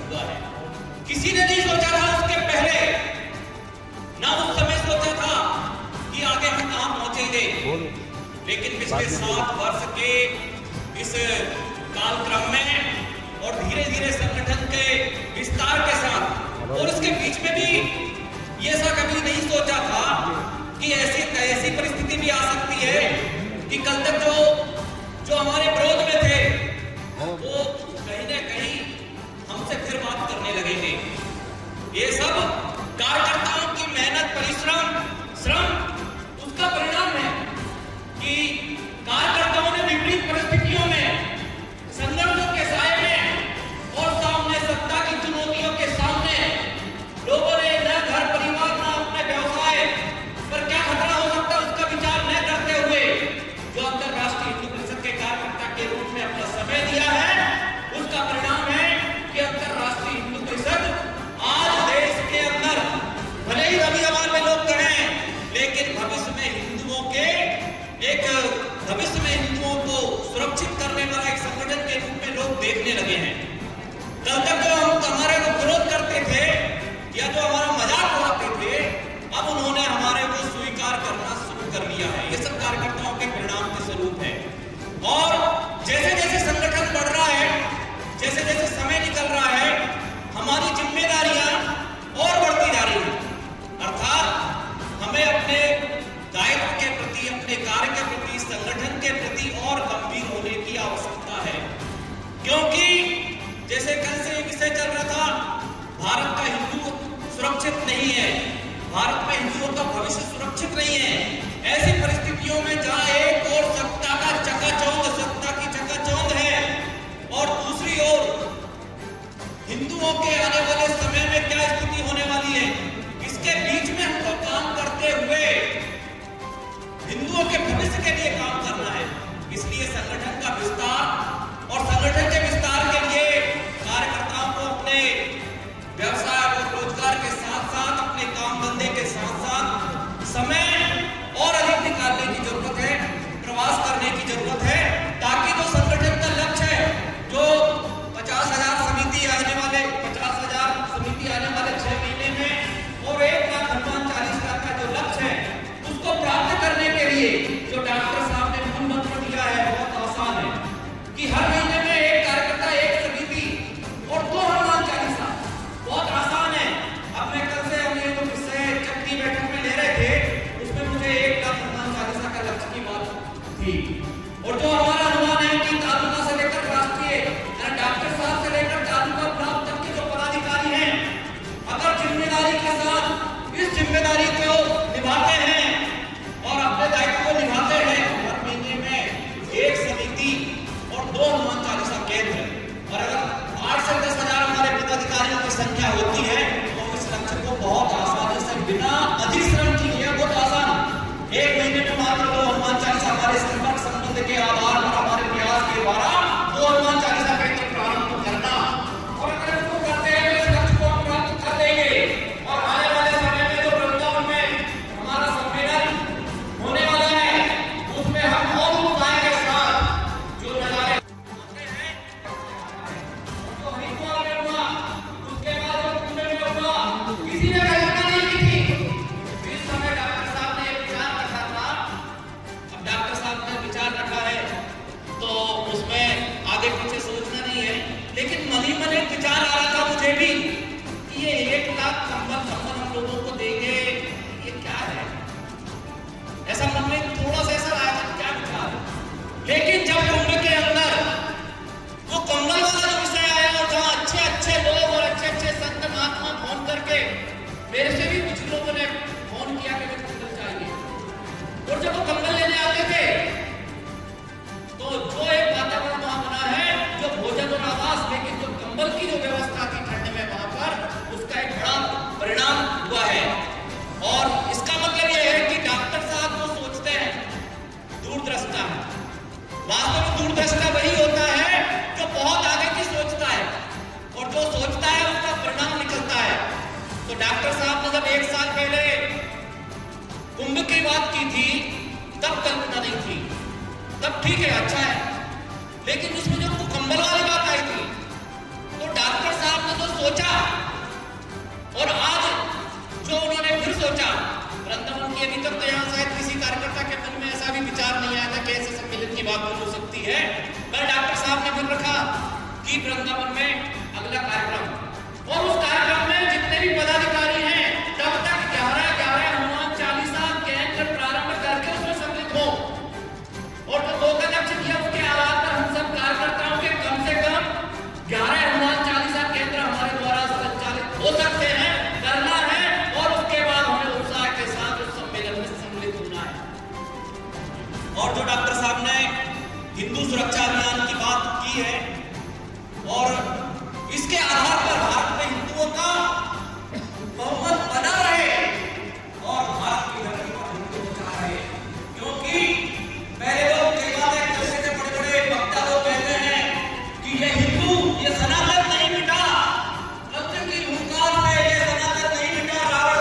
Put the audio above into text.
हुआ है। किसी ने नहीं सोचा था उसके पहले, ना उस समय सोचा था कि आगे हम कहां पहुंचेंगे। लेकिन पिछले 7 वर्ष के इस कालक्रम में और धीरे धीरे संगठन के विस्तार के साथ और उसके बीच में भी ये ऐसा कभी नहीं सोचा था कि ऐसी परिस्थिति भी आ सकती है कि कल तक जो हमारे विरोध में थे वो कहीं ना कहीं हमसे फिर बात करने लगेंगे। ये सब कार्यकर्ताओं की मेहनत, परिश्रम, श्रम उसका परिणाम है कि कार्यकर्ताओं ने विपरीत परिस्थितियों में, संघर्षों के साए में और सामने सत्ता की चुनौतियों के सामने लोगों ने न घर परिवार न अपने व्यवसाय पर क्या खतरा हो सकता है उसका विचार न करते हुए जो अंतरराष्ट्रीय हिंदू परिषद के कार्यकर्ता के रूप में अपना समय दिया है, उसका परिणाम है कि अंतरराष्ट्रीय हिंदू परिषद आज देश के अंदर भले ही रवि अवान में लोग कहें, लेकिन भविष्य में हिंदुओं को सुरक्षित करने वाला एक संगठन के रूप में लोग देखने लगे हैं। कल तक जो हम हमारे को विरोध करते थे या जो हमारा मजाक उड़ाते थे, अब उन्होंने हमारे को स्वीकार करना शुरू कर दिया है। ये सब कार्यकर्ताओं के परिणाम के स्वरूप है। और जैसे जैसे संगठन बढ़ रहा है, जैसे जैसे समय निकल रहा है, हमारी जिम्मेदारियां और बढ़ती जा रही है। अर्थात हमें अपने दायित्व के प्रति, अपने कार्य के प्रति, संगठन के प्रति और गंभीर होने की आवश्यकता है। क्योंकि जैसे कल से विषय चल रहा था, भारत का हिंदू सुरक्षित नहीं है, भारत में हिंदुओं का भविष्य सुरक्षित नहीं है। ऐसी परिस्थितियों में जहां एक और सत्ता की चकाचौंध है और दूसरी ओर हिंदुओं के आने वाले समय में क्या स्थिति होने वाली है, इसके बीच में हमको काम करते हुए हिंदुओं के भविष्य के लिए काम करना है। इसलिए संगठन का विस्तार और संगठन के विस्तार के लिए कार्यकर्ताओं को अपने व्यवसाय और रोजगार के साथ साथ अपने काम धंधे के साथ साथ समय और अधिक निकालने की जरूरत है, प्रवास करने की जरूरत है, ताकि जो संगठन का लक्ष्य है, जो 50,000 समिति आने वाले 6 महीने में और 1,00,000 हनुमान चालीसा का जो लक्ष्य है, उसको प्राप्त करने के लिए जो डॉक्टर साहब ने मूल मंत्र दिया है बहुत आसान है कि हर महीने में एक कार्यकर्ता, एक समिति और 2 हनुमान चालीसा। बहुत आसान है। अब मैं कल से हम ये जो विषय चक्री बैठक में ले रहे थे, उसमें मुझे 1,00,000 हनुमान चालीसा का लक्ष्य की बात थी। और जो हमारा अनुमान है कि तालुका से लेकर राष्ट्रीय, डॉक्टर साहब से लेकर तालुका प्राप्त तक के जो पदाधिकारी हैं, अगर जिम्मेदारी के साथ इस जिम्मेदारी को निभाते हैं और अपने दायित्व को निभाते हैं, हर महीने में 1 समिति और 2 हनुमान चालीसा केंद्र, और अगर 8 से 10,000 हमारे पदाधिकारियों की संख्या होती है तो इस लक्ष्य को बहुत आसानी से बिना अधिक श्रम किए, बहुत आसान 1 महीने में मात्र 2 हनुमान चालीसा हमारे संपर्क संबंध के आधार पर हमारे प्रयास के द्वारा 2 हनुमान चालीसा केंद्र प्रारंभ करना। और अगर इसको करते हैं तो इस लक्ष्य को हम प्राप्त कर देंगे। और आने वाले समय में जो वृंदावन में हमारा सम्मेलन होने वाला है, उसमें हम और उपाय के साथ जो नजारे आते हैं, जो हरिद्वार में हुआ, उसके बाद जो पुणे में हुआ, किसी ने कल्पना नहीं की थी। इस समय डॉक्टर साहब ने विचार रखा था। अब डॉक्टर साहब ने विचार रखा है तो उसमें आगे पीछे सोचना नहीं है, लेकिन मन ही मन एक विचार आ रहा था मुझे भी कि ये 1,00,000 कंबल हम लोगों को देंगे, ये क्या है? ऐसा मन में थोड़ा सा ऐसा आया था, क्या विचार है? लेकिन जब कुंभ के अंदर वो कंबल वाला जो विषय आया और जहाँ अच्छे लोग और अच्छे संत महात्मा फोन करके, मेरे से भी कुछ लोगों ने फोन किया कि कंबल चाहिए, और जब वो कंबल लेने आते थे तो जो एक वातावरण वहां बना है, जो भोजन और आवास, लेकिन जो कंबल की जो व्यवस्था थी ठंड में वहां पर, उसका एक बड़ा परिणाम हुआ है। और इसका मतलब यह है कि डॉक्टर साहब जो सोचते हैं दूरदृष्टा है। वास्तव में दूरदृष्टा वही होता है जो बहुत आगे की सोचता है, और जो सोचता है उसका परिणाम निकलता है। तो डॉक्टर साहब ने जब 1 साल पहले कुंभ की बात की थी, तब कल्पना नहीं थी, तब ठीक है, अच्छा है, लेकिन उसमें जो कंबल वाली बात आई थी, तो डॉक्टर साहब ने तो सोचा और आज जो उन्होंने फिर सोचा, वृंदावन की अभी तक तो यहाँ शायद किसी कार्यकर्ता के मन में ऐसा भी विचार नहीं आया था कि ऐसे सम्मेलन की बात हो सकती है। कल डॉक्टर साहब ने फिर रखा कि वृंदावन में अगला कार्यक्रम, और उस कार्यक्रम में जितने भी पदाधिकारी हैं तब तक 11-11 हनुमान चालीसा केंद्र प्रारंभ करके उसमें सम्मिलित हो, और जो 2 का लक्ष्य दिया उसके आधार पर हम सब कार्यकर्ताओं के कम से कम 11 हनुमान चालीसा केंद्र हमारे द्वारा संचालित हो सकते हैं, करना है, और उसके बाद हमें उत्साह के साथ उस सम्मेलन में सम्मिलित होना है। और जो डॉक्टर साहब ने हिंदू सुरक्षा अभियान की बात की है, और